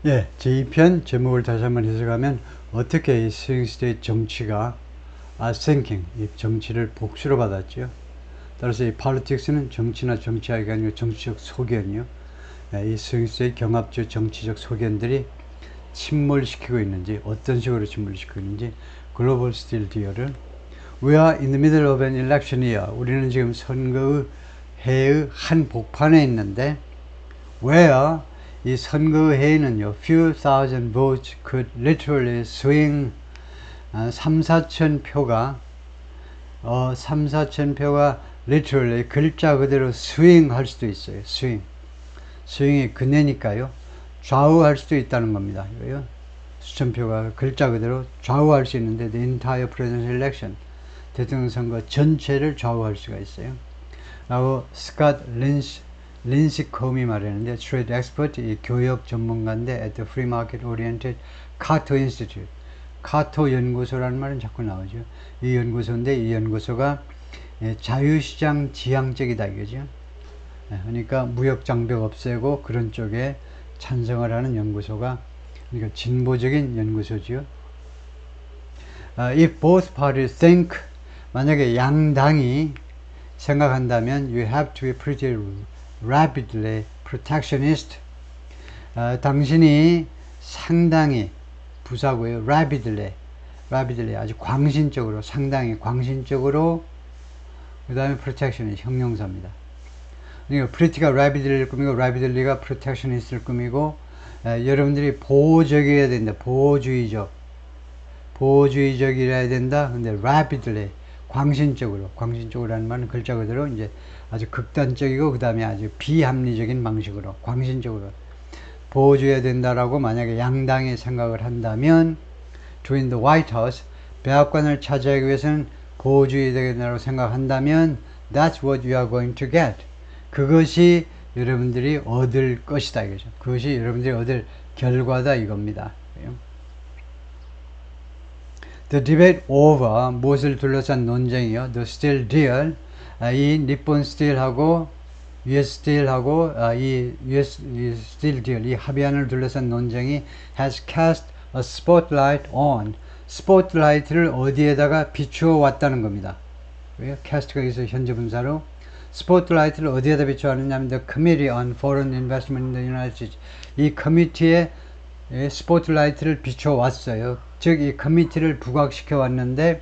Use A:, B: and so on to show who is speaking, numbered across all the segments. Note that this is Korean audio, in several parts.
A: 예, 제2편 제목을 다시 한번 해석하면 어떻게 이 스윙스테이트 정치가 thinking, 이 정치를 복수로 받았죠. 따라서 이 politics는 정치나 정치학이 아니고 정치적 소견이요. 이 스윙스테이트 경합적 정치적 소견들이 침몰시키고 있는지, 어떤 식으로 침몰시키고 있는지 글로벌 스틸 디어를 We are in the middle of an election year. 우리는 지금 선거의 해의 한 복판에 있는데 where 이 선거의 해에는요, few thousand votes could literally swing 3, 4천 표가 3, 4천 표가 literally 글자 그대로 swing 할 수도 있어요. swing이 그네니까요. 좌우할 수도 있다는 겁니다. 이거요. 수천 표가 글자 그대로 좌우할 수 있는데 the entire presidential election 대통령 선거 전체를 좌우할 수가 있어요. 라고 스캇 린시컴이 말했는데 트레이드 엑스퍼트, 이 교역 전문가인데 at the Free Market Oriented 카토 Institute, 카토 연구소라는 말은 자꾸 나오죠. 이 연구소인데 이 연구소가 자유시장 지향적이다 이거죠. 그러니까 무역 장벽 없애고 그런 쪽에 찬성을 하는 연구소가, 그러니까 진보적인 연구소지요. If both parties think, 만약에 양당이 생각한다면 you have to be pretty rapidly protectionist. 당신이 상당히 부사고요. rapidly 아주 광신적으로, 상당히 광신적으로, 그 다음에 protectionist 형용사입니다. 그러니까 pretty가 rapidly를 꾸미고 rapidly가 protectionist를 꾸미고, 여러분들이 보호적이어야 된다. 보호주의적이어야 된다. 근데 rapidly 광신적으로라는 말은 글자 그대로 이제 아주 극단적이고 그 다음에 아주 비합리적인 방식으로 광신적으로 보호줘야 된다라고 만약에 양당이 생각을 한다면 join the White House, 백악관을 차지하기 위해서는 보호주의 된다고 생각한다면 that's what you are going to get. 그것이 여러분들이 얻을 것이다 이거죠. 그것이 여러분들이 얻을 결과다 이겁니다. The debate over, 무엇을 둘러싼 논쟁이요. The steel deal, 이 니폰 스틸하고 US 스틸하고 이 US steel deal, 이 합의안을 둘러싼 논쟁이 has cast a spotlight on, 스포트라이트를 어디에다가 비추어 왔다는 겁니다. 왜요? cast가 여기서 현재 분사로 스포트라이트를 어디에다 비추어 왔느냐면 the Committee on Foreign Investment in the United States, 이 커미티에 스포트라이트를 비춰 왔어요. 즉 이 커미티를 부각시켜 왔는데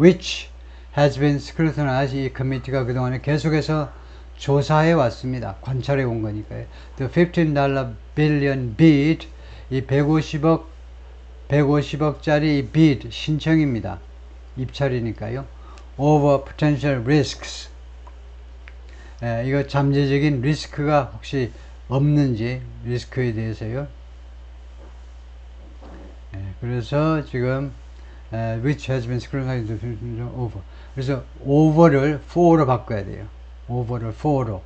A: which has been scrutinized, 이 커미티가 그동안에 계속해서 조사해 왔습니다. 관찰해 온 거니까요. The $15 billion bid, 이 150억짜리 bid 신청입니다. 입찰이니까요. Over potential risks, 이거 잠재적인 리스크가 혹시 없는지, 리스크에 대해서요. 그래서 지금 which has been scrutinized over, 그래서 over를 for로 바꿔야 돼요. over를 for로.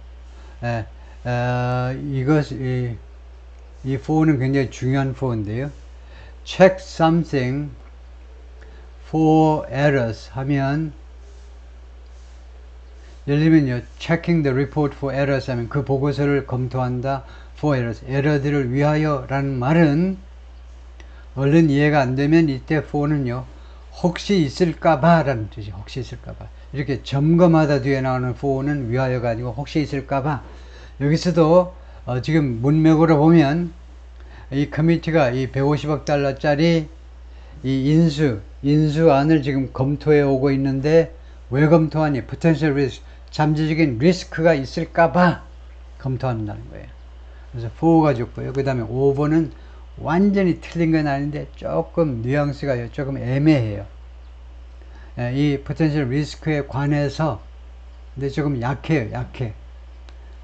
A: 이 for는 굉장히 중요한 for인데요. check something for errors 하면, 예를 들면요, checking the report for errors 하면 그 보고서를 검토한다. for errors, 에러들을 위하여 라는 말은 얼른 이해가 안 되면 이때 for는요, 혹시 있을까봐 라는 뜻이, 혹시 있을까봐. 이렇게 점검하다 뒤에 나오는 for는 위하여가 아니고 혹시 있을까봐. 여기서도 지금 문맥으로 보면 이 커미티가 이 150억 달러짜리 이 인수안을 지금 검토해 오고 있는데 왜 검토하니? potential risk, 잠재적인 리스크가 있을까봐 검토한다는 거예요. 그래서 for가 좋고요. 그 다음에 over는 완전히 틀린 건 아닌데 조금 뉘앙스가 조금 애매해요. 이 potential risk에 관해서, 근데 조금 약해요.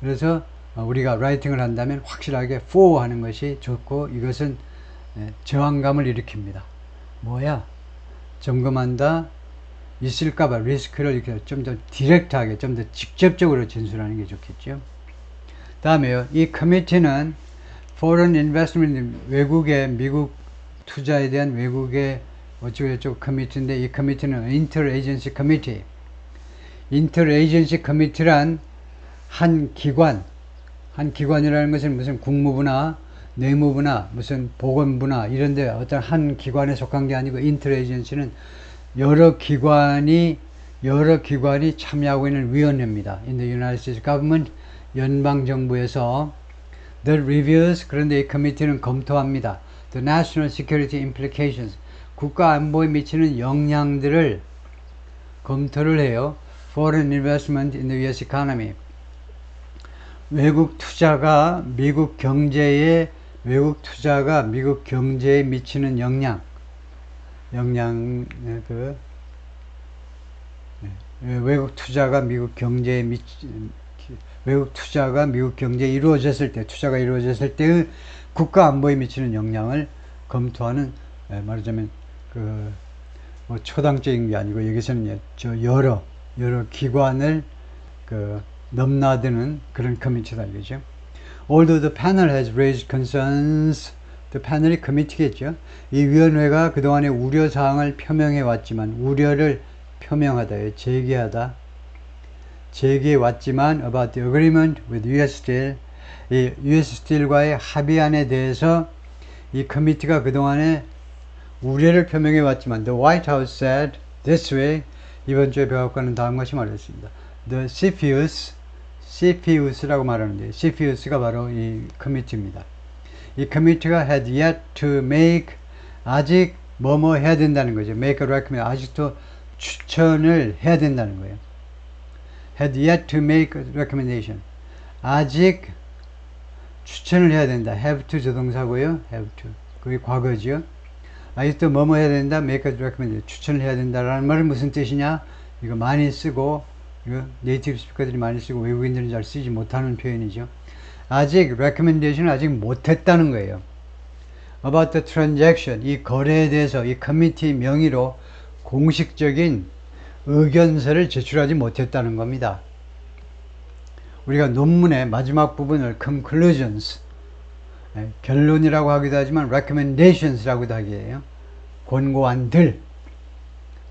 A: 그래서 우리가 라이팅을 한다면 확실하게 for 하는 것이 좋고, 이것은 저항감을 일으킵니다. 뭐야? 점검한다, 있을까봐 리스크를 이렇게 좀 더 디렉트하게, 좀 더 직접적으로 진술하는 게 좋겠죠. 다음에요, 이 커미티는 Foreign Investment, 외국의, 미국 투자에 대한 외국의 어쩌고저쩌고 커미티인데, 이 커미티는 Interagency Committee. Interagency Committee란 한 기관이라는 것은 무슨 국무부나 내무부나 무슨 보건부나 이런데 어떤 한 기관에 속한 게 아니고 인터에이전시는 여러 기관이 참여하고 있는 위원회입니다. In the United States government, 연방 정부에서 the reviews, 그런데 이 커미티는 검토합니다. The national security implications, 국가 안보에 미치는 영향들을 검토를 해요. Foreign investment in the U.S. economy, 외국 투자가 미국 경제에 미치는 외국 투자가 미국 경제에 이루어졌을 때, 투자가 이루어졌을 때의 국가 안보에 미치는 영향을 검토하는, 말하자면 뭐 초당적인 게 아니고 여기서는 여러 기관을 넘나드는 그런 커미티다 이거죠. Although the panel has raised concerns, the panel이 커미티겠죠. 이 위원회가 그동안의 우려사항을 표명해 왔지만, 우려를 표명하다, 제기해 왔지만 about the agreement with US Steel, 이 US Steel과의 합의안에 대해서 이 커미티가 그동안에 우려를 표명해 왔지만 the White House said this way, 이번 주에 백악관은 다음과 같이 말했습니다. The CFIUS라고 말하는데, CFIUS가 바로 이 커미티입니다. 이 커미티가 had yet to make, 아직 뭐뭐 해야 된다는 거죠. make a recommendation, 아직도 추천을 해야 된다는 거예요. had yet to make a recommendation, 아직 추천을 해야 된다. have to 조동사고요. have to, 그게 과거죠. 아직도 뭐뭐 해야 된다. make a recommendation, 추천을 해야 된다라는 말은 무슨 뜻이냐? 이거 많이 쓰고, 이거 네이티브 스피커들이 많이 쓰고 외국인들은 잘 쓰지 못하는 표현이죠. 아직 recommendation을 아직 못했다는 거예요. About the transaction, 이 거래에 대해서 이 커미티 명의로 공식적인 의견서를 제출하지 못했다는 겁니다. 우리가 논문의 마지막 부분을 conclusions, 결론이라고 하기도 하지만 recommendations라고도 하기에요. 권고안들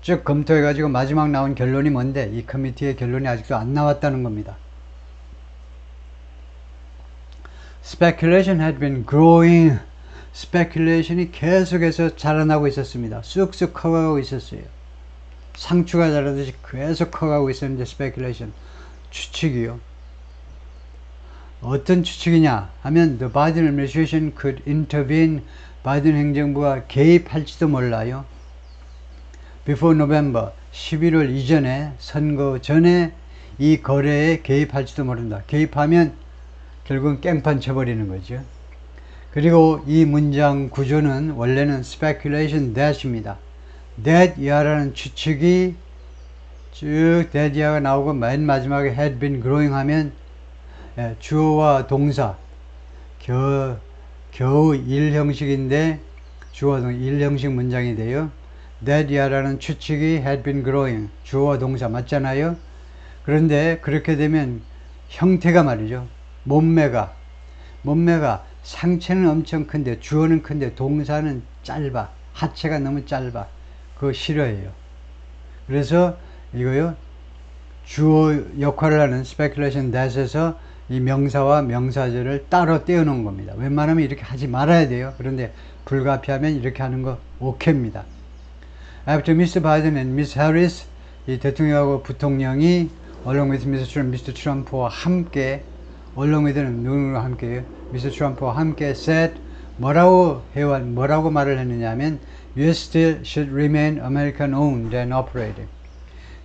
A: 쭉 검토해가지고 마지막 나온 결론이 뭔데, 이 커미티의 결론이 아직도 안 나왔다는 겁니다. Speculation had been growing, speculation이 계속해서 자라나고 있었습니다. 쑥쑥 커가고 있었어요. 상추가 자라듯이 계속 커가고 있었는데, speculation, 추측이요. 어떤 추측이냐 하면 the Biden administration could intervene, 바이든 행정부가 개입할지도 몰라요. Before November, 11월 이전에, 선거 전에 이 거래에 개입할지도 모른다. 개입하면 결국은 깽판 쳐버리는 거죠. 그리고 이 문장 구조는 원래는 speculation that입니다. that 이하라는 추측이 쭉 that 이하가 나오고 맨 마지막에 had been growing 하면 주어와 동사 겨우 1형식인데 주어와 동사 1형식 문장이 돼요. that 이하라는 추측이 had been growing, 주어와 동사 맞잖아요. 그런데 그렇게 되면 형태가 말이죠. 몸매가 상체는 엄청 큰데 주어는 큰데 동사는 짧아, 하체가 너무 짧아. 그거 싫어해요. 그래서 이거요, 주어 역할을 하는 speculation that에서 이 명사와 명사절을 따로 떼어놓은 겁니다. 웬만하면 이렇게 하지 말아야 돼요. 그런데 불가피하면 이렇게 하는 거 오케이입니다. After Mr. Biden and Ms. Harris, 이 대통령하고 부통령이 along with Mr. Trump와 함께, along with는 누구와 함께요? Mr. Trump와 함께 said, 뭐라고 말을 했느냐면 US Steel should remain American owned and operated.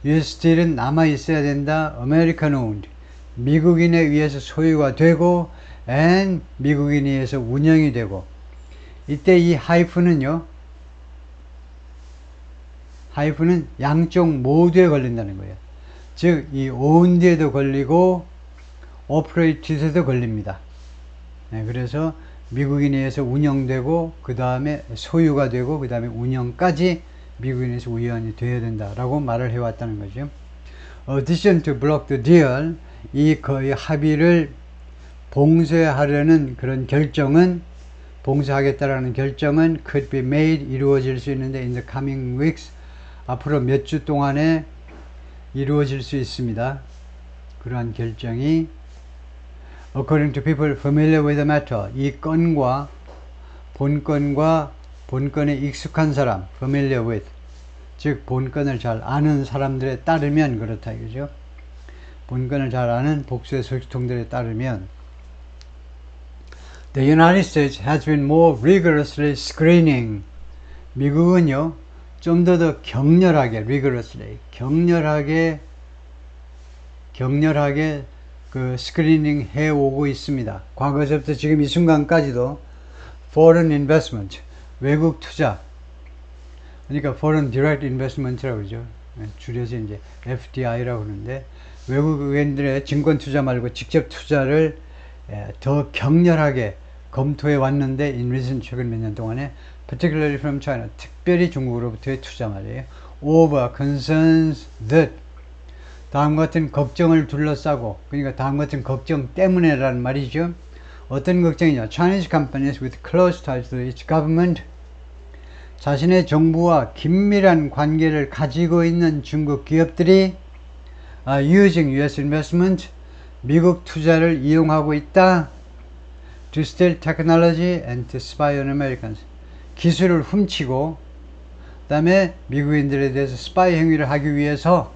A: US Steel은 남아 있어야 된다. American owned, 미국인에 의해서 소유가 되고 and 미국인에 의해서 운영이 되고. 이때 이 하이픈은요, 하이픈은 양쪽 모두에 걸린다는 거예요. 즉, 이 owned에도 걸리고 operated에도 걸립니다. 그래서 미국인에 의해서 운영되고, 그 다음에 소유가 되고, 그 다음에 운영까지 미국인에 의해서 운영이 되어야 된다라고 말을 해왔다는 거죠. Addition to block the deal, 이 합의를 봉쇄하려는 그런 결정은, 봉쇄하겠다라는 결정은 could be made, 이루어질 수 있는데 in the coming weeks, 앞으로 몇 주 동안에 이루어질 수 있습니다. 그러한 결정이 according to people familiar with the matter, 이 건과 본건에 익숙한 사람, familiar with, 즉 본건을 잘 아는 사람들에 따르면 그렇다 이거죠. 본건을 잘 아는 복수의 소식통들에 따르면 The United States has been more rigorously screening. 미국은요, 좀 더 격렬하게, rigorously, 격렬하게 그 스크리닝 해오고 있습니다. 과거서부터 지금 이 순간까지도 foreign investment, 외국 투자, 그러니까 foreign direct investment라고 그러죠. 줄여서 이제 FDI라고 하는데 외국인들의 증권 투자 말고 직접 투자를 더 격렬하게 검토해 왔는데 in recent 최근 몇 년 동안에 particularly from China, 특별히 중국으로부터의 투자 말이에요. over concerns that, 다음과 같은 걱정을 둘러싸고, 그러니까 다음과 같은 걱정 때문에라는 말이죠. 어떤 걱정이냐? Chinese companies with close ties to its government, 자신의 정부와 긴밀한 관계를 가지고 있는 중국 기업들이 using US investment, 미국 투자를 이용하고 있다. To steal technology and to spy on Americans, 기술을 훔치고 그 다음에 미국인들에 대해서 스파이 행위를 하기 위해서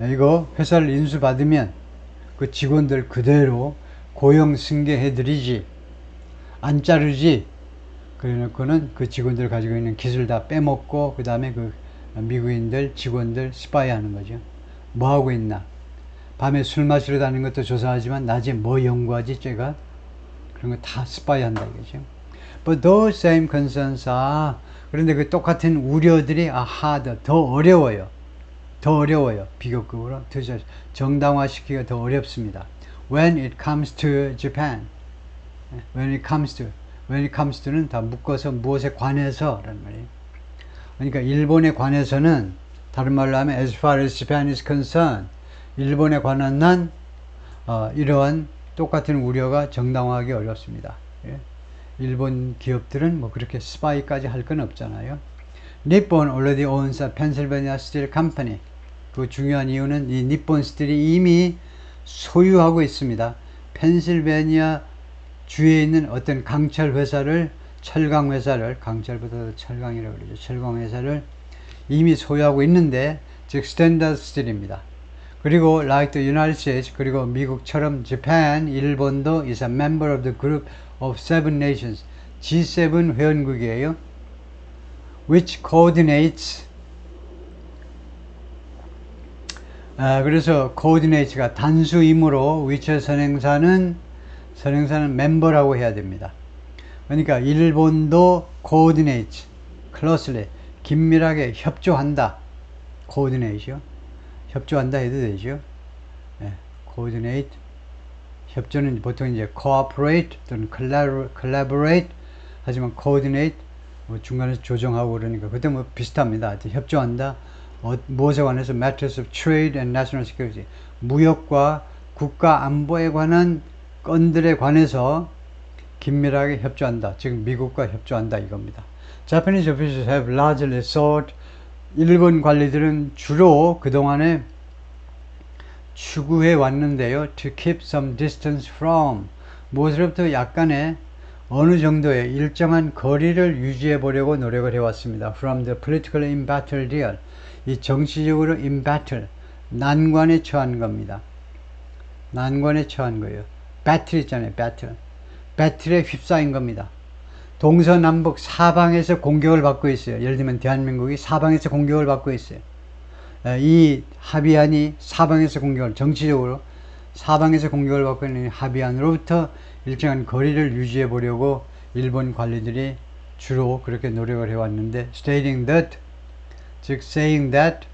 A: 이거 회사를 인수받으면 그 직원들 그대로 고용 승계해 드리지 안 자르지, 그래놓고는 그 직원들 가지고 있는 기술 다 빼먹고 그 다음에 그 미국인들 직원들 스파이 하는 거죠. 뭐 하고 있나, 밤에 술 마시러 다니는 것도 조사하지만 낮에 뭐 연구하지 쟤가, 그런 거 다 스파이 한다 이거죠. But those same concerns are, 그런데 그 똑같은 우려들이 harder, 더 어려워요. 비교급으로 정당화시키기가 더 어렵습니다. When it comes to Japan, when it comes to는 다 묶어서 무엇에 관해서 라는 말이에요. 그러니까 일본에 관해서는 다른 말로 하면 as far as Japan is concerned, 일본에 관한 한 이러한 똑같은 우려가 정당화하기 어렵습니다. 예? 일본 기업들은 뭐 그렇게 스파이까지 할 건 없잖아요. Nippon already owns a Pennsylvania Steel Company. 그 중요한 이유는 이 니폰 스틸이 이미 소유하고 있습니다. 펜실베니아 주에 있는 어떤 강철 회사를, 철강 회사를, 강철보다 철강이라고 그러죠. 철강 회사를 이미 소유하고 있는데, 즉 스탠다드 스틸입니다. 그리고 like the United States, 그리고 미국처럼 Japan, 일본도 is a member of the group of 7 nations, G7 회원국이에요. which coordinates, 그래서 coordinates가 단수이므로 which 선행사는 멤버라고 해야 됩니다. 그러니까 일본도 coordinates, closely, 긴밀하게 협조한다. coordinate요. 협조한다 해도 되죠. coordinate, 협조는 보통 이제 cooperate 또는 collaborate, 하지만 coordinate 뭐 중간에서 조정하고 그러니까 그때 뭐 비슷합니다. 협조한다. 무엇에 관해서 matters of trade and national security, 무역과 국가 안보에 관한 건들에 관해서 긴밀하게 협조한다. 즉 미국과 협조한다 이겁니다. Japanese officials have largely sought, 일본 관리들은 주로 그동안에 추구해 왔는데요. To keep some distance from, 무엇으로부터 약간의 어느 정도의 일정한 거리를 유지해 보려고 노력을 해왔습니다. From the politically embattled deal, 이 정치적으로 embattled, 난관에 처한 겁니다. 난관에 처한 거예요. battle 있잖아요. battle에 휩싸인 겁니다. 동서남북 사방에서 공격을 받고 있어요. 예를 들면 대한민국이 사방에서 공격을 받고 있어요. 이 합의안이 사방에서 공격을, 정치적으로 사방에서 공격을 받고 있는 합의안으로부터 일정한 거리를 유지해 보려고 일본 관리들이 주로 그렇게 노력을 해왔는데, stating that, 즉 saying that,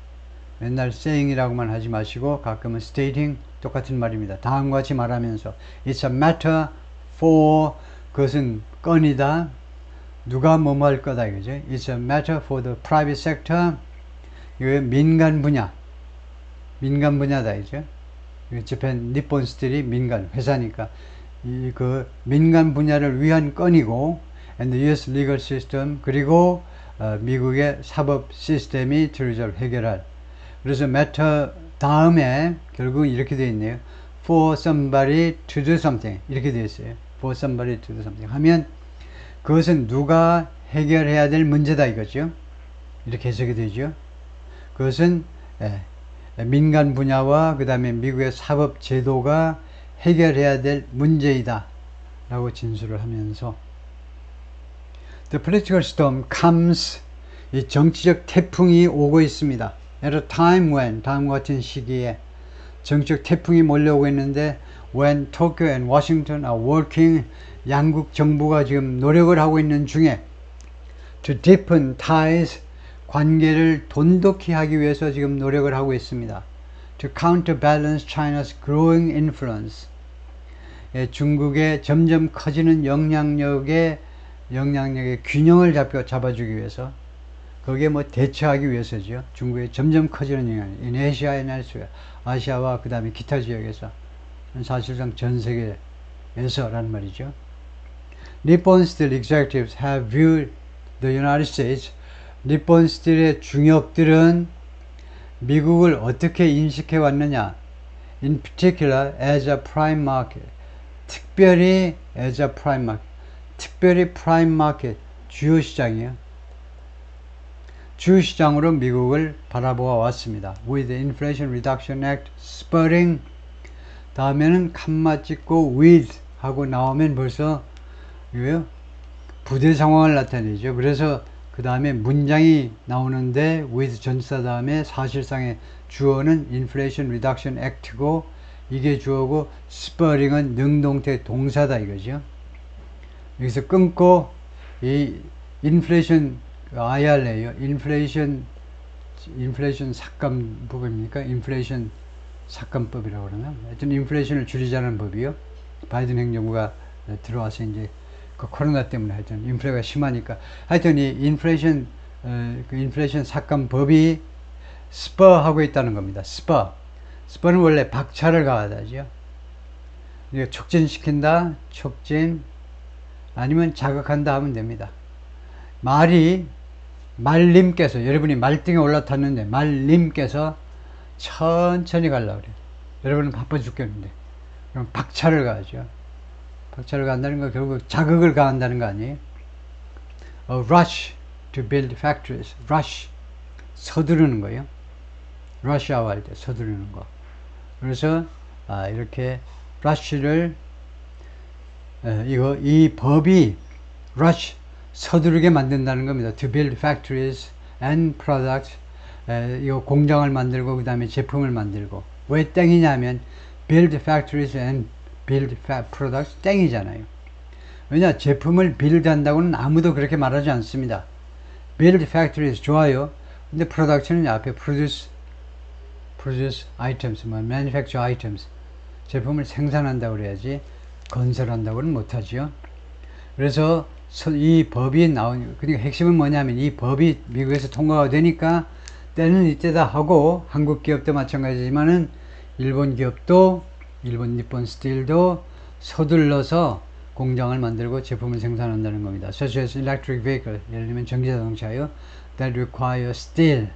A: 맨날 saying이라고만 하지 마시고 가끔은 stating, 똑같은 말입니다. 다음과 같이 말하면서 it's a matter for, 그것은 건이다. 누가 뭐뭐 할 거다 이거죠. It's a matter for the private sector. 이거 민간 분야다 이죠. 재팬 니폰 스틸이 민간 회사니까 그 민간 분야를 위한 건이고, and the US legal system, 그리고 미국의 사법 시스템이 해결할. 그래서 matter 다음에 결국은 이렇게 되어 있네요. for somebody to do something 이렇게 되어 있어요. for somebody to do something 하면 그것은 누가 해결해야 될 문제다 이거죠. 이렇게 해석이 되죠. 그것은 민간 분야와 그 다음에 미국의 사법 제도가 해결해야 될 문제이다 라고 진술을 하면서 The political storm comes 이 정치적 태풍이 오고 있습니다. At a time when 다음과 같은 시기에 정치적 태풍이 몰려오고 있는데 when Tokyo and Washington are working 양국 정부가 지금 노력을 하고 있는 중에 to deepen ties 관계를 돈독히 하기 위해서 지금 노력을 하고 있습니다. To counterbalance China's growing influence 중국의 점점 커지는 영향력의 균형을 잡아주기 위해서 거기에 뭐 대처하기 위해서죠. 중국의 점점 커지는 영향 in Asia and elsewhere 아시아와 그 다음에 기타 지역에서 사실상 전 세계에서란 말이죠. Nippon Steel executives have viewed the United States 니폰 스틸의 중역들은 미국을 어떻게 인식해 왔느냐 in particular as a prime market 특별히 as a prime market 특별히 prime market 주요 시장이에요. 주요 시장으로 미국을 바라보아 왔습니다. With the Inflation Reduction Act spurring 다음에는 칸마 찍고 with 하고 나오면 벌써 이거요 부대 상황을 나타내죠. 그래서 그 다음에 문장이 나오는데 with 전치사 다음에 사실상의 주어는 Inflation Reduction Act고 이게 주어고 spurring은 능동태 동사다 이거죠. 여기서 끊고 이 inflation IRA요. 인플레이션 삭감법입니까? 인플레이션 삭감법이라고 그러나? 하여튼 인플레이션을 줄이자는 법이요. 바이든 행정부가 들어와서 이제 그 코로나 때문에 하여튼 인플레가 심하니까 하여튼 이 인플레이션 그 인플레이션 삭감법이 스퍼하고 있다는 겁니다. 스퍼는 원래 박차를 가하다죠. 이거 촉진시킨다, 촉진 아니면 자극한다 하면 됩니다. 말님께서 여러분이 말등에 올라탔는데 말님께서 천천히 가려고 그래요. 여러분은 바빠 죽겠는데 그럼 박차를 가하죠. 박차를 가한다는 건 결국 자극을 가한다는 거 아니에요? A rush to build factories. rush 서두르는 거예요. rush hour 할 때 서두르는 거. 그래서 이렇게 rush를 이 법이 rush 서두르게 만든다는 겁니다. To build factories and products 이거 공장을 만들고 그 다음에 제품을 만들고 왜 땡이냐면 build factories and build products 땡이잖아요. 왜냐 제품을 build 한다고는 아무도 그렇게 말하지 않습니다. build factories 좋아요. 근데 production은 앞에 produce items, manufacture items 제품을 생산한다고 그래야지 건설한다고는 못하지요. 그래서 이 법이 그러니까 핵심은 뭐냐면 이 법이 미국에서 통과가 되니까 때는 이때다 하고 한국 기업도 마찬가지지만은 일본 기업도 일본 니폰 스틸도 서둘러서 공장을 만들고 제품을 생산한다는 겁니다. Such as electric vehicle, 예를 들면 전기자동차요. That require steel,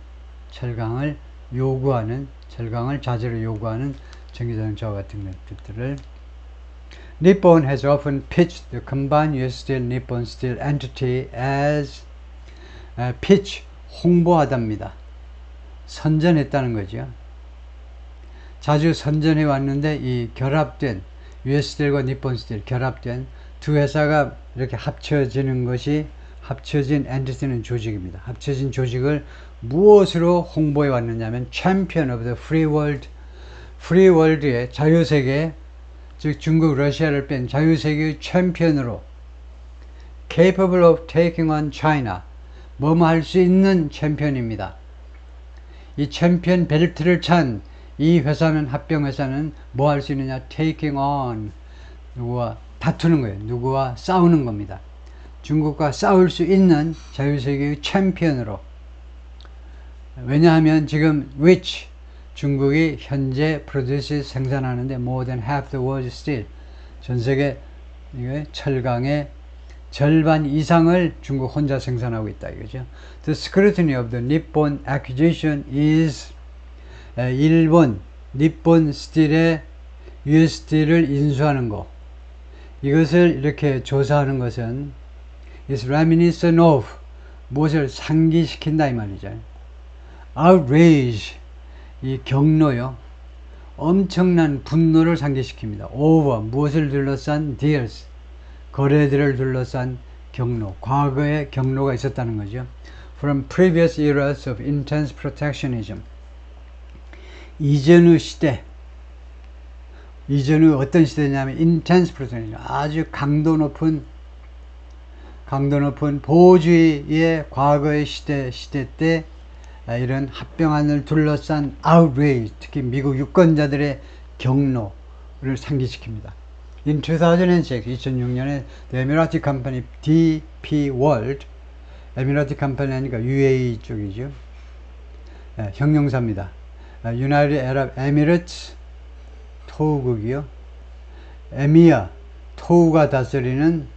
A: 철강을 자재로 요구하는 전기자동차 같은 것들을 Nippon has often pitched the combined US Steel Nippon Steel entity as pitch, 홍보하답니다. 선전했다는 거죠. 자주 선전해 왔는데 이 결합된 US Steel과 니폰 스틸 결합된 두 회사가 이렇게 합쳐지는 것이 합쳐진 entity는 조직입니다. 합쳐진 조직을 무엇으로 홍보해 왔느냐면 Champion of the Free World, Free World의 자유세계 즉 중국, 러시아를 뺀 자유세계의 챔피언으로 capable of taking on China 뭐뭐 할 수 있는 챔피언입니다. 이 챔피언 벨트를 찬 이 회사는 합병회사는 뭐 할 수 있느냐 taking on 누구와 다투는 거예요. 누구와 싸우는 겁니다. 중국과 싸울 수 있는 자유세계의 챔피언으로 왜냐하면 지금 which 중국이 현재 produces 생산하는데 more than half the world's steel 전세계 철강의 절반 이상을 중국 혼자 생산하고 있다 이거죠. The scrutiny of the Nippon acquisition is 일본 니폰 스틸의 USD를 인수하는 거, 이것을 이렇게 조사하는 것은 is reminiscent of, 무엇을 상기시킨다 이 말이죠. outrage, 이 경로요, 엄청난 분노를 상기시킵니다. over, 무엇을 둘러싼 deals, 거래들을 둘러싼 경로, 과거의 경로가 있었다는 거죠. from previous eras of intense protectionism, 이전의 시대, 이전의 어떤 시대냐면 intense protectionism, 아주 강도 높은 보호주의의 과거의 시대 때 이런 합병안을 둘러싼 outrage, 특히 미국 유권자들의 경로를 상기시킵니다. In 2006년에 The Emirati Company DP World, 에미라티 컴퍼니 하니까 UAE 쪽이죠. 형용사입니다. United Arab Emirates 토우국이요. 에미야, 토우가 다스리는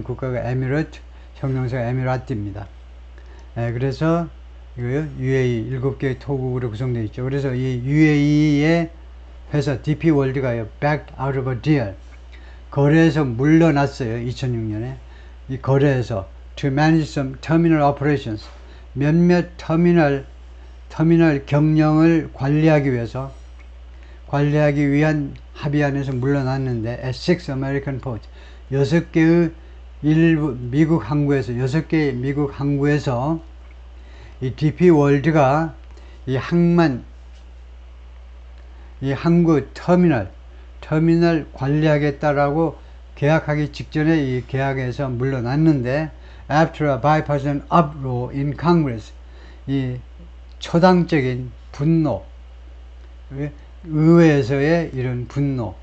A: 국가가 에미레트, 형용사가 에미라티입니다. 그래서 이거요, UAE 7개의 토국으로 구성되어 있죠. 그래서 이 UAE의 회사 DP 월드가요, backed out of a deal, 거래에서 물러났어요. 2006년에 이 거래에서 to manage some terminal operations, 몇몇 터미널 경영을 관리하기 위한 합의안에서 물러났는데 at 6 American ports, 6개의 미국 항구에서 이 DP 월드가 이 항구 터미널 관리하겠다라고 계약하기 직전에 이 계약에서 물러났는데 after a bipartisan uproar in Congress, 이 초당적인 분노, 의회에서의 이런 분노,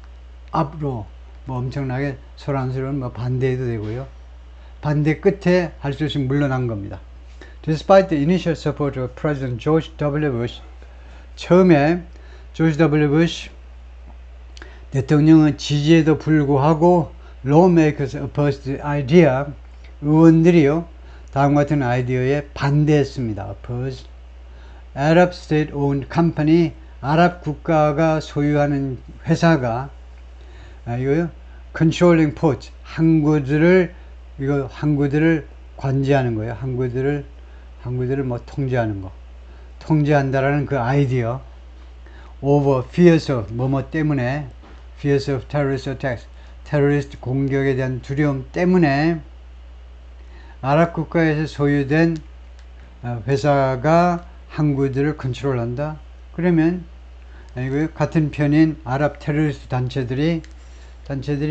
A: uproar, 뭐 엄청나게 소란스러운 반대해도 되고요. 반대 끝에 할 수 없이 물러난 겁니다. Despite the initial support of President George W. Bush, 처음에 조지 W. 부시 대통령은 지지에도 불구하고 lawmakers opposed the idea, 의원들이요, 다음과 같은 아이디어에 반대했습니다. opposed. Arab state-owned company, 아랍 국가가 소유하는 회사가 이거요, controlling ports, 항구들을 관제하는 거예요. 항구들을 뭐 통제하는 거, 통제한다라는 그 아이디어. over fears of 뭐뭐 때문에, fears of terrorist attacks, 테러리스트 공격에 대한 두려움 때문에 아랍 국가에서 소유된 회사가 항구들을 컨트롤한다. 그러면 이거 같은 편인 아랍 테러리스트 단체들이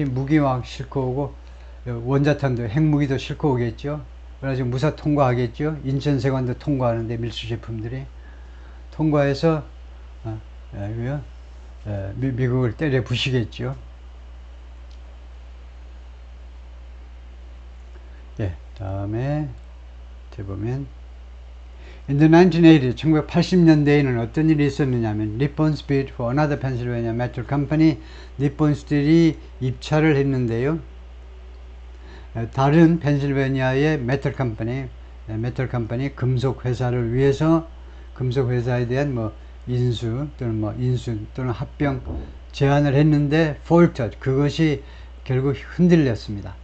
A: 무기 막 싣고 오고 원자탄도 핵무기도 싣고 오겠죠. 그래서 무사 통과하겠죠. 인천세관도 통과하는데 밀수 제품들이 통과해서 미국을 때려 부시겠죠. 다음에 보면 In the 1980s, 1980년대에는 어떤 일이 있었느냐면 Nippon bid for another Pennsylvania metal company, 니폰 스틸이 입찰을 했는데요. 다른 펜실베니아의 메탈 컴퍼니 금속 회사를 위해서 금속 회사에 대한 인수 또는 합병 제안을 했는데 faltered, 그것이 결국 흔들렸습니다.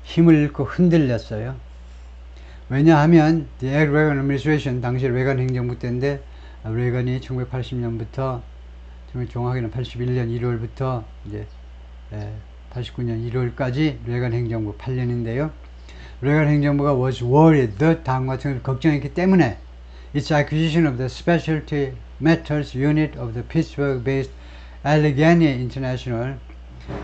A: 힘을 잃고 흔들렸어요. 왜냐하면 the Reagan administration, 당시 레간 행정부 때인데 레간이 1980년부터 정확히는 81년 1월부터 이제 89년 1월까지 레간 행정부 8년인데요. 레간 행정부가 was worried, 다음과 같은 것을 걱정했기 때문에 its acquisition of the specialty metals unit of the Pittsburgh-based Allegheny International,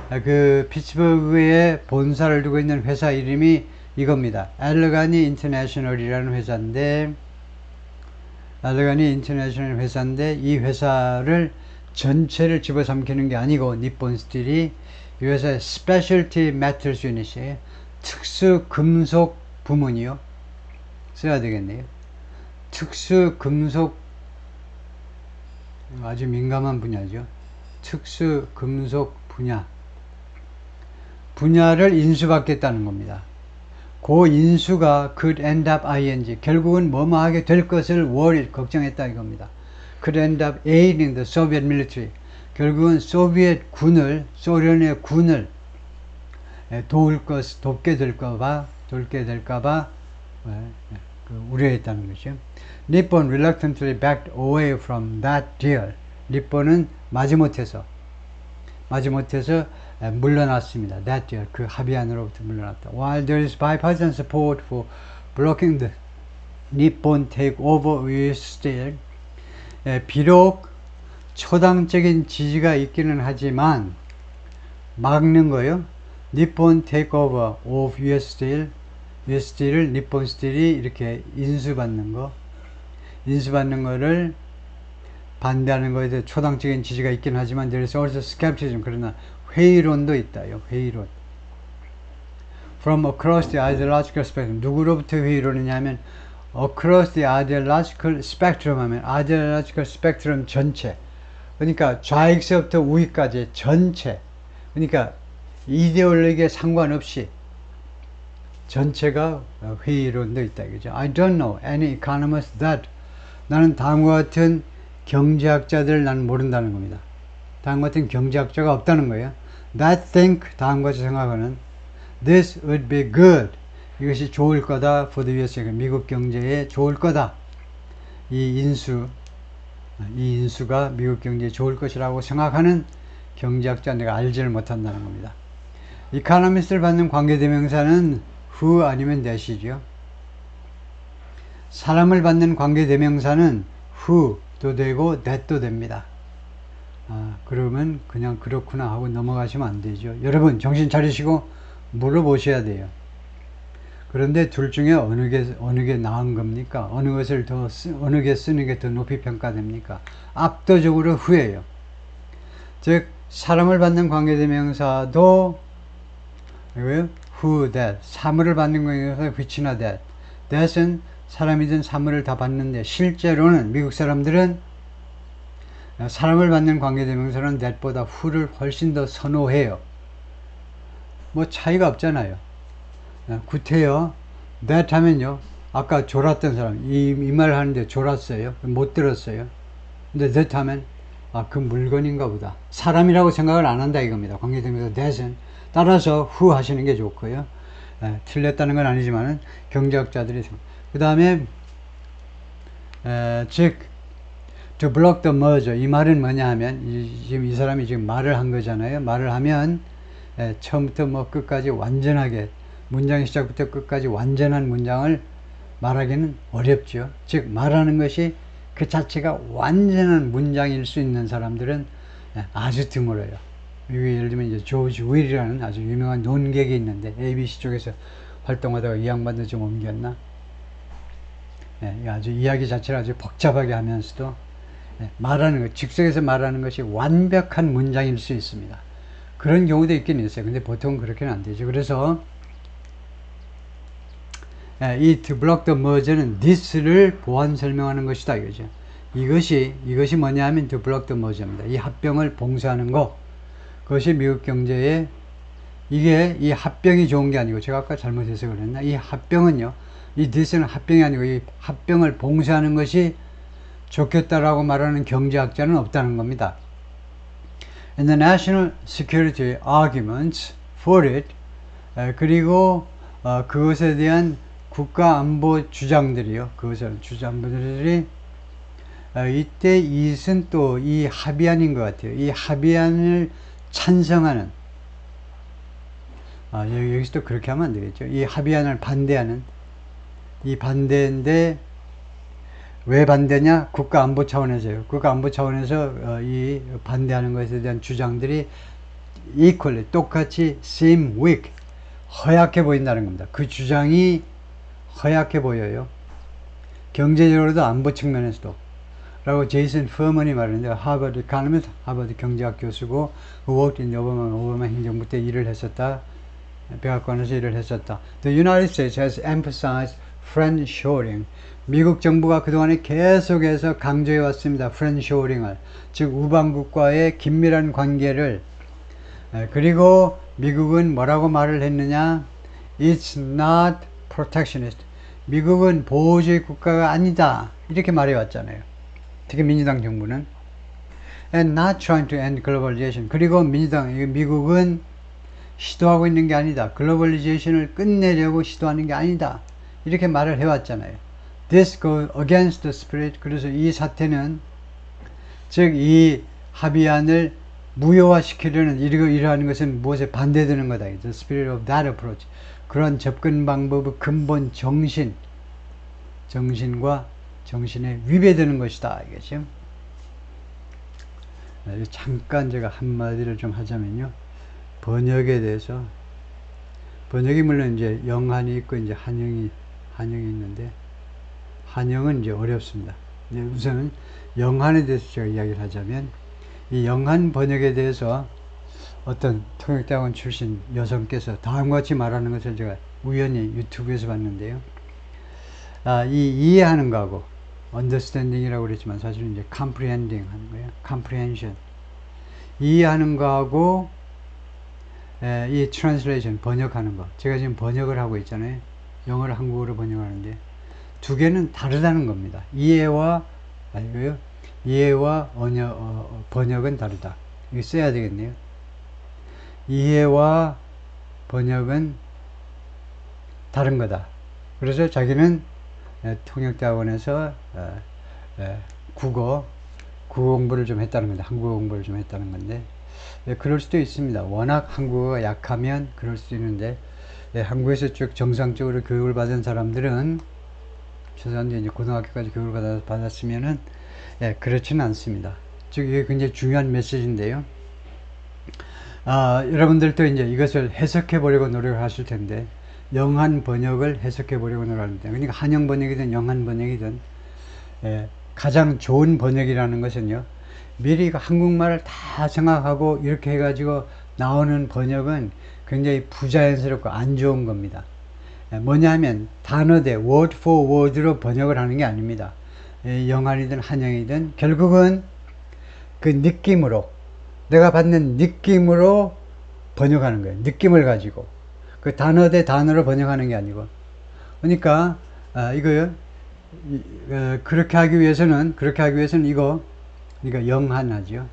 A: 그 피츠버그에 본사를 두고 있는 회사 이름이 이겁니다. Allegheny International이라는 회사인데, 이 회사를 전체를 집어삼키는 게 아니고 니폰 스틸이 이 회사의 Specialty Metals Unit이에요. 특수 금속 부문이요. 써야 되겠네요. 특수 금속, 아주 민감한 분야죠. 특수 금속 분야를 인수받겠다는 겁니다. 그 인수가 could end up ing, 결국은 뭐뭐 하게 될 것을 worried, 걱정했다 이겁니다. could end up aiding the Soviet military, 결국은 소비에트 군을, 소련의 군을 돕게 될까봐 우려했다는 것이죠. Nippon reluctantly backed away from that deal. 니폰은 마지못해서 물러났습니다. That deal, 그 합의안으로부터 물러났다. While there is bipartisan support for blocking the Nippon takeover of US Steel, 비록 초당적인 지지가 있기는 하지만 막는 거요. Nippon takeover of US Steel, US Steel을 니폰 스틸이 이렇게 인수받는 거를 반대하는 거에 대해 초당적인 지지가 있긴 하지만 there is also skepticism. 그러나 회의론도 있다요. 회의론. From across the ideological spectrum. 누구로부터 회의론이냐면 across the ideological spectrum 하면 ideological spectrum 전체. 그러니까 좌익서부터 우익까지 전체. 그러니까 이데올로기에 상관없이 전체가 회의론도 있다. 그죠? I don't know any economist that. 나는 다음과 같은 경제학자들을 나는 모른다는 겁니다. 다음과 같은 경제학자가 없다는 거예요. That think, 다음과 같이 생각하는 this would be good. 이것이 좋을 거다. for the US, 미국 경제에 좋을 거다. 이 인수가 미국 경제에 좋을 것이라고 생각하는 경제학자 내가 알지를 못한다는 겁니다. 이카노미스트를 받는 관계대명사는 who 아니면 that이죠. 사람을 받는 관계대명사는 who도 되고 that도 됩니다. 그러면 그냥 그렇구나 하고 넘어가시면 안 되죠. 여러분 정신 차리시고 물어보셔야 돼요. 그런데 둘 중에 어느 게 나은 겁니까? 어느 게 쓰는 게 더 높이 평가됩니까? 압도적으로 who예요. 즉 사람을 받는 관계대명사도 who, that. 사물을 받는 관계대명사 which나 that. that은 사람이든 사물을 다 받는데 실제로는 미국 사람들은 사람을 받는 관계대명사는 that보다 who를 훨씬 더 선호해요. 뭐 차이가 없잖아요. 구태여 that 하면요, 아까 졸았던 사람 이 말을 하는데 졸았어요, 못 들었어요. 근데 that 하면 그 물건인가 보다, 사람이라고 생각을 안 한다 이겁니다. 관계대명사 that은. 따라서 who 하시는 게 좋고요. 틀렸다는 건 아니지만은 경제학자들이 그 다음에 즉 to block the merger, 이 말은 뭐냐 하면 지금 이 사람이 지금 말을 한 거잖아요. 말을 하면 처음부터 뭐 끝까지 완전하게 문장 시작부터 끝까지 완전한 문장을 말하기는 어렵죠. 즉 말하는 것이 그 자체가 완전한 문장일 수 있는 사람들은 아주 드물어요. 예를 들면 이제 조지 윌이라는 아주 유명한 논객이 있는데 ABC 쪽에서 활동하다가 이 양반도 좀 옮겼나? 아주 이야기 자체를 아주 복잡하게 하면서도 말하는 것, 즉석에서 말하는 것이 완벽한 문장일 수 있습니다. 그런 경우도 있긴 있어요. 근데 보통 그렇게는 안 되죠. 그래서 이 to block the merger는 this를 보완 설명하는 것이다 이거죠. 이것이 뭐냐 하면 to block the merger입니다. 이 합병을 봉쇄하는 것, 그것이 미국 경제에, 이게 이 합병이 좋은 게 아니고, 제가 아까 잘못해서 그랬나? 이 합병은요, 이 this는 합병이 아니고 이 합병을 봉쇄하는 것이 좋겠다라고 말하는 경제학자는 없다는 겁니다. And the national security arguments for it, 그리고 그것에 대한 국가 안보 주장들이요, 주장들이 이때 이것은 또 이 합의안인 것 같아요. 이 합의안을 찬성하는, 여기서 또 그렇게 하면 안 되겠죠. 이 합의안을 반대하는, 이 반대인데 왜 반대냐? 국가안보 차원에서요. 국가안보 차원에서 이 반대하는 것에 대한 주장들이 equally, 똑같이 seem weak, 허약해 보인다는 겁니다. 그 주장이 허약해 보여요. 경제적으로도 안보 측면에서도. 라고 제이슨 퍼먼이 말하는데, 하버드 이코노미스트, 하버드 경제학 교수고, who worked in 오바마 행정부 때 일을 했었다. 백악관에서 일을 했었다. The United States has emphasized friendshoring. 미국 정부가 그동안에 계속해서 강조해 왔습니다. friendshoring을. 즉 우방국과의 긴밀한 관계를. 그리고 미국은 뭐라고 말을 했느냐? It's not protectionist. 미국은 보호주의 국가가 아니다. 이렇게 말해 왔잖아요. 특히 민주당 정부는. and not trying to end globalization. 그리고 미국은 시도하고 있는 게 아니다. 글로벌리제이션을 끝내려고 시도하는 게 아니다. 이렇게 말을 해왔잖아요. This goes against the spirit. 그래서 이 사태는, 즉 이 합의안을 무효화시키려는 이러한 것은 무엇에 반대되는 거다. The spirit of that approach. 그런 접근 방법의 근본 정신과 정신에 위배되는 것이다. 이겠죠. 잠깐 제가 한마디를 좀 하자면요. 번역에 대해서, 번역이 물론 이제 영한이 있고 이제 한영이 있는데, 한영은 이제 어렵습니다. 이제 우선은 영한에 대해서 제가 이야기를 하자면, 이 영한 번역에 대해서 어떤 통역대학원 출신 여성께서 다음과 같이 말하는 것을 제가 우연히 유튜브에서 봤는데요. 이 이해하는 거하고 understanding이라고 그랬지만 사실은 이제 comprehending 하는 거예요. comprehension. 이해하는 거하고 이 translation, 번역하는 거. 제가 지금 번역을 하고 있잖아요. 영어를 한국어로 번역하는데 두 개는 다르다는 겁니다. 이해와 번역은 다르다. 이거 써야 되겠네요. 이해와 번역은 다른 거다. 그래서 자기는 통역대학원에서 국어 공부를 좀 했다는 건데, 한국어 공부를 좀 했다는 건데, 그럴 수도 있습니다. 워낙 한국어가 약하면 그럴 수도 있는데, 한국에서 쭉 정상적으로 교육을 받은 사람들은, 최소한 이제 고등학교까지 교육을 받았으면은, 그렇지는 않습니다. 즉, 이게 굉장히 중요한 메시지인데요. 여러분들도 이제 이것을 해석해 보려고 노력을 하실 텐데, 영한 번역을 해석해 보려고 노력하는데, 그러니까 한영 번역이든 영한 번역이든, 가장 좋은 번역이라는 것은요, 미리 한국말을 다 생각하고 이렇게 해가지고 나오는 번역은 굉장히 부자연스럽고 안 좋은 겁니다. 뭐냐 하면 단어대 word for word로 번역을 하는 게 아닙니다. 영한이든 한영이든 결국은 그 느낌으로, 내가 받는 느낌으로 번역하는 거예요. 느낌을 가지고 그 단어대 단어로 번역하는 게 아니고. 그러니까 이거요, 그렇게 하기 위해서는 이거, 그러니까 영한하죠.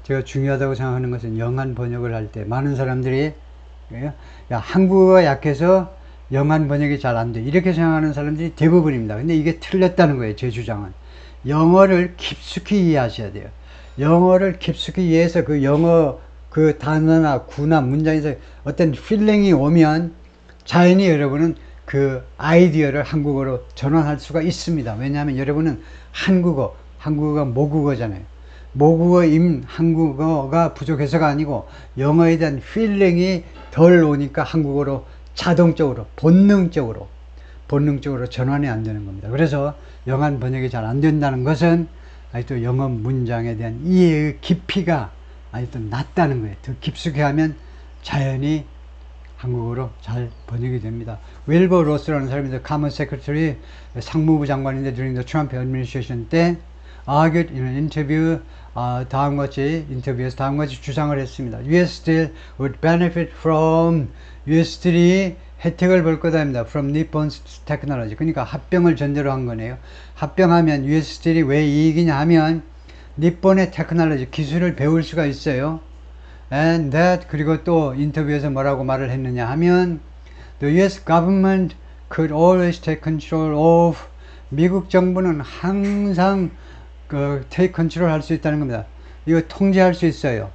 A: 제가 중요하다고 생각하는 것은 영한 번역을 할 때 많은 사람들이 야, 한국어가 약해서 영한 번역이 잘 안 돼, 이렇게 생각하는 사람들이 대부분입니다. 근데 이게 틀렸다는 거예요. 제 주장은 영어를 깊숙이 이해하셔야 돼요. 영어를 깊숙이 이해해서 그 영어 그 단어나 구나 문장에서 어떤 필링이 오면 자연히 여러분은 그 아이디어를 한국어로 전환할 수가 있습니다. 왜냐하면 여러분은 한국어가 모국어잖아요. 모국어인 한국어가 부족해서가 아니고 영어에 대한 필링이 덜 오니까 한국어로 자동적으로 본능적으로 전환이 안 되는 겁니다. 그래서 영한 번역이 잘 안 된다는 것은 아직도 영어 문장에 대한 이해의 깊이가 아직도 낮다는 거예요. 더 깊숙이 하면 자연히 한국어로 잘 번역이 됩니다. 윌버 로스라는 사람이 카먼 세크리터리 상무부 장관인데 during the Trump administration 때 argued in an interview, 인터뷰에서 다음과 같이 주장을 했습니다. US들이 혜택을 볼 거다입니다. From Nippon's technology. 그러니까 합병을 전제로 한 거네요. 합병하면 US들이 왜 이익이냐 하면 니폰의 테크놀로지, 기술을 배울 수가 있어요. And that, 그리고 또 인터뷰에서 뭐라고 말을 했느냐 하면 The US government could always take control of, 미국 정부는 항상 take control 할 수 있다는 겁니다. 이거 통제할 수 있어요.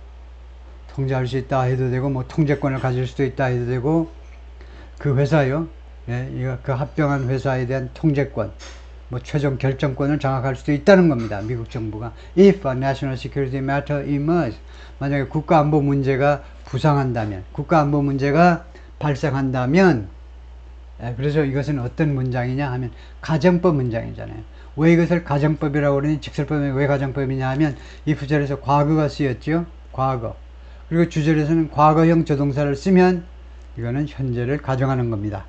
A: 통제할 수 있다 해도 되고, 뭐 통제권을 가질 수도 있다 해도 되고, 그 회사요, 그 합병한 회사에 대한 통제권, 뭐 최종 결정권을 장악할 수도 있다는 겁니다. 미국 정부가. If a national security matter emerge, 만약에 국가안보 문제가 부상한다면, 국가안보 문제가 발생한다면, 그래서 이것은 어떤 문장이냐 하면 가정법 문장이잖아요. 왜 이것을 가정법이라고 그러니, 직설법이 왜 가정법이냐 하면 이 구절에서 과거가 쓰였죠. 과거. 그리고 주절에서는 과거형 조동사를 쓰면 이거는 현재를 가정하는 겁니다.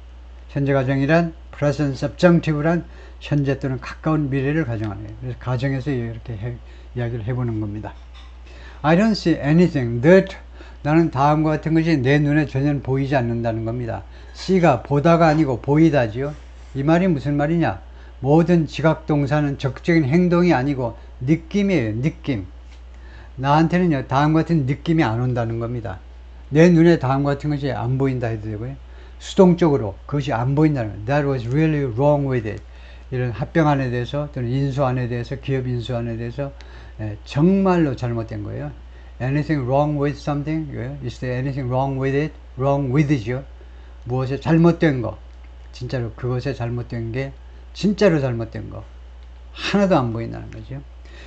A: 현재 가정이란 present subjunctive란 현재 또는 가까운 미래를 가정하는 거예요. 그래서 가정에서 이렇게 이야기를 해보는 겁니다. I don't see anything that, 나는 다음과 같은 것이 내 눈에 전혀 보이지 않는다는 겁니다. C가 보다가 아니고 보이다지요. 이 말이 무슨 말이냐? 모든 지각동사는 적극적인 행동이 아니고 느낌이에요. 느낌. 나한테는요, 다음과 같은 느낌이 안 온다는 겁니다. 내 눈에 다음과 같은 것이 안 보인다 해도 되고요. 수동적으로 그것이 안 보인다는 거예요. That was really wrong with it. 이런 합병안에 대해서 또는 인수안에 대해서, 기업 인수안에 대해서 정말로 잘못된 거예요. Anything wrong with something? Is there anything wrong with it? Wrong with it이요. 무엇에 잘못된 거. 진짜로 그것에 잘못된 게 진짜로 잘못된 거. 하나도 안 보인다는 거죠.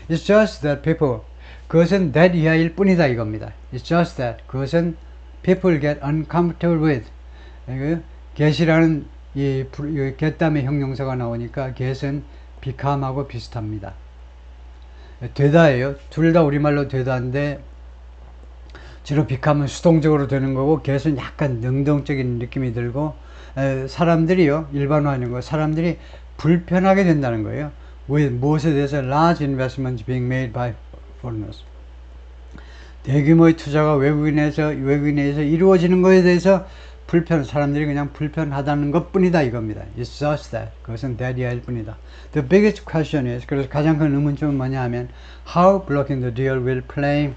A: It's just that people, 그것은 that 이하일 뿐이다 이겁니다. It's just that, 그것은 people get uncomfortable with. get이라는 이 get다음에 형용사가 나오니까 get은 become하고 비슷합니다. 되다예요. 둘 다 우리말로 되다인데 주로 become은 수동적으로 되는 거고 get은 약간 능동적인 느낌이 들고 사람들이요, 일반화하는 거, 사람들이 불편하게 된다는 거예요. 무엇에 대해서 large investments being made by foreigners. 대규모의 투자가 외국인에 의해서 이루어지는 것에 대해서 사람들이 그냥 불편하다는 것 뿐이다 이겁니다. It's just that. 그것은 that 이하일 뿐이다. The biggest question is, 그래서 가장 큰 의문점은 뭐냐 하면 how blocking the deal will play,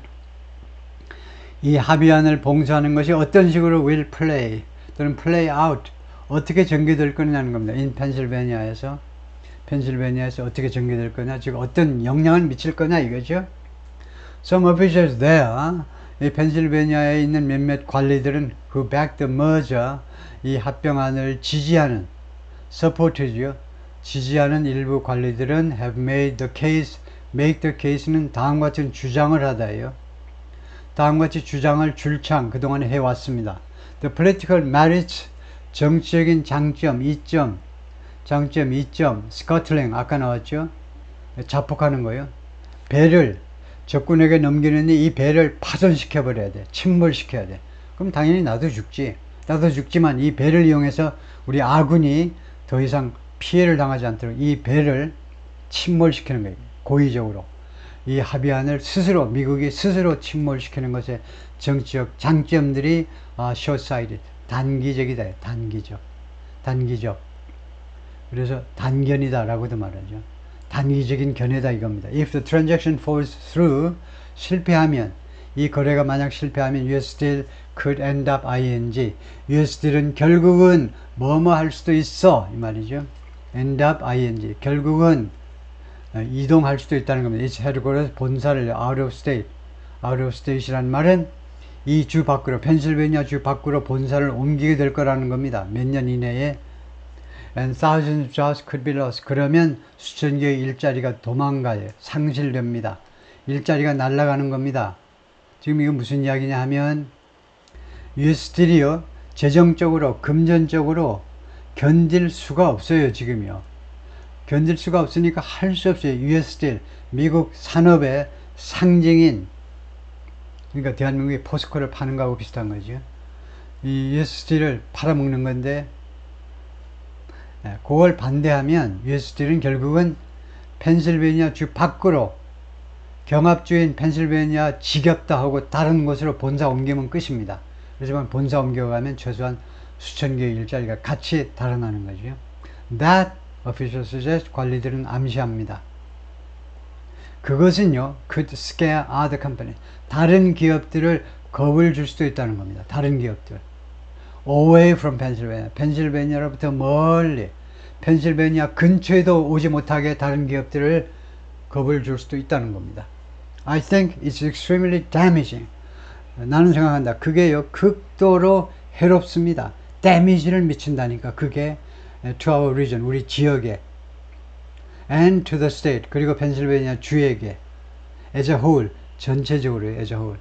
A: 이 합의안을 봉쇄하는 것이 어떤 식으로 will play 또는 play out, 어떻게 전개될 거냐는 겁니다. in 펜실베니아에서 어떻게 전개될 거냐, 즉 어떤 영향을 미칠 거냐 이거죠. Some officials there, 이 펜실베니아에 있는 몇몇 관리들은 who backed the merger, 이 합병안을 지지하는 support죠. 지지하는 일부 관리들은 have made the case, make the case는 다음과 같은 주장을 하다예요. 다음과 같이 주장을 줄창 그동안 해왔습니다. The political merits, 정치적인 장점, 이점, scuttling, 아까 나왔죠? 자폭하는 거예요. 배를 적군에게 넘기느니 이 배를 파손시켜 버려야 돼. 침몰시켜야 돼. 그럼 당연히 나도 죽지. 나도 죽지만 이 배를 이용해서 우리 아군이 더 이상 피해를 당하지 않도록 이 배를 침몰시키는 거예요. 고의적으로. 이 합의안을 스스로, 미국이 스스로 침몰시키는 것의 정치적 장점들이 short-sighted, 단기적이다. 단기적. 그래서 단견이다 라고도 말하죠. 단기적인 견해다 이겁니다. If the transaction falls through, 실패하면, 이 거래가 만약 실패하면 US deal could end up ing, US deal은 결국은 뭐뭐 할 수도 있어 이 말이죠. end up ing, 결국은 이동할 수도 있다는 겁니다. its headquarters, 본사를 out of state이라는 말은 이 주 밖으로, 펜실베니아 주 밖으로 본사를 옮기게 될 거라는 겁니다. 몇 년 이내에. And thousands of jobs could be lost. 그러면 수천 개의 일자리가 도망가요. 상실됩니다. 일자리가 날아가는 겁니다. 지금 이거 무슨 이야기냐 하면 US들이요, 재정적으로, 금전적으로 견딜 수가 없어요. 지금요. 견딜 수가 없으니까 할 수 없어요. US들, 미국 산업의 상징인, 그러니까 대한민국이 포스코를 파는 거하고 비슷한 거죠. 이 US들을 팔아먹는 건데, 그걸 반대하면 US들은 결국은 펜실베니아 주 밖으로, 경합주인 펜실베니아 지겹다 하고 다른 곳으로 본사 옮기면 끝입니다. 그렇지만 본사 옮겨가면 최소한 수천 개의 일자리가 같이 달아나는 거죠. That officials suggest, 관리들은 암시합니다. 그것은요, could scare other company, 다른 기업들을 겁을 줄 수도 있다는 겁니다. 다른 기업들. away from Pennsylvania, 펜실베니아로부터 멀리, 펜실베니아 근처에도 오지 못하게 다른 기업들을 겁을 줄 수도 있다는 겁니다. I think it's extremely damaging. 나는 생각한다. 그게요, 극도로 해롭습니다. damage를 미친다니까. 그게 to our region, 우리 지역에, and to the state, 그리고 펜실베니아 주에게, as a whole, 전체적으로 as a whole,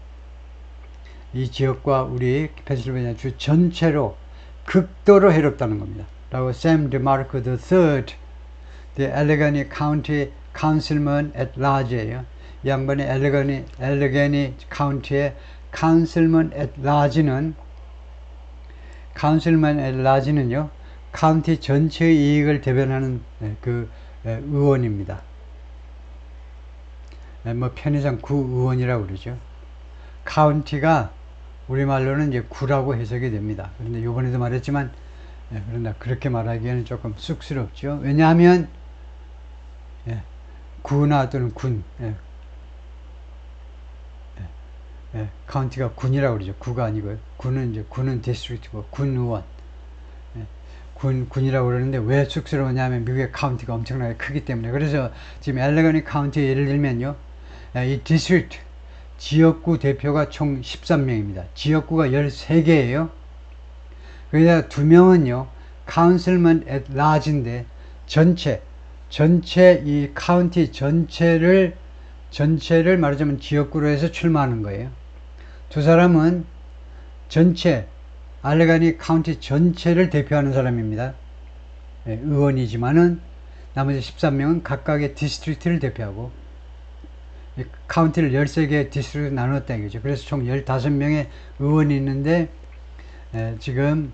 A: 이 지역과 우리 펜실베니아 주 전체로 극도로 해롭다는 겁니다. 라고 Sam DeMarco III, the Allegheny County Councilman at Large예요. 이 양반이 엘레게니 카운티의 Councilman at Large는요, 카운티 전체의 이익을 대변하는 그 의원입니다. 뭐 편의상 구의원이라고 그러죠. 카운티가 우리말로는 이제 구라고 해석이 됩니다. 그런데 요번에도 말했지만, 그런데 그렇게 말하기에는 조금 쑥스럽죠. 왜냐하면 구나 또는 군, 예, 카운티가 군이라고 그러죠. 구가 아니고요. 군은 디스트릭트고 군의원. 예, 군이라고 그러는데 왜 쑥스러우냐면 미국의 카운티가 엄청나게 크기 때문에. 그래서 지금 엘레거니 카운티 예를 들면요. 이 디스트릭트 지역구 대표가 총 13명입니다. 지역구가 13개예요. 그러다 2명은요. 카운슬먼 앳 라지인데 전체 이 카운티 전체를 말하자면 지역구로 해서 출마하는 거예요. 두 사람은 전체 알레가니 카운티 전체를 대표하는 사람입니다. 예, 의원이지만은 나머지 13명은 각각의 디스트릭트를 대표하고 카운티를 13개의 디스트릭트로 나눴다 이거죠. 그래서 총 15명의 의원이 있는데 지금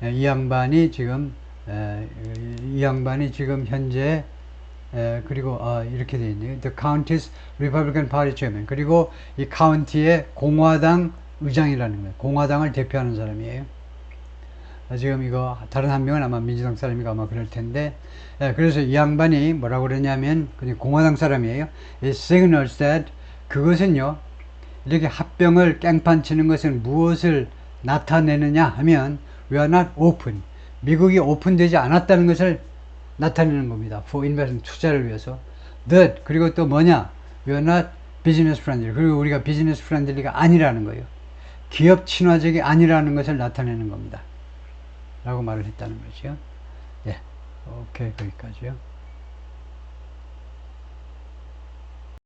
A: 이 양반이 지금 현재 그리고 이렇게 되어 있네요. The County's Republican Party Chairman. 그리고 이 카운티의 공화당 의장이라는 거예요. 공화당을 대표하는 사람이에요. 지금 이거 다른 한 명은 아마 민주당 사람이고 아마 그럴 텐데 그래서 이 양반이 뭐라고 그러냐면 그냥 공화당 사람이에요. It signals that 그것은요 이렇게 합병을 깽판 치는 것은 무엇을 나타내느냐 하면 we are not open. 미국이 오픈되지 않았다는 것을 나타내는 겁니다. For investment, 투자를 위해서. That, 그리고 또 뭐냐? We are not business friendly. 그리고 우리가 비즈니스 프렌들리가 아니라는 거예요. 기업 친화적이 아니라는 것을 나타내는 겁니다. 라고 말을 했다는 거죠. 예. 오케이, 거기까지요.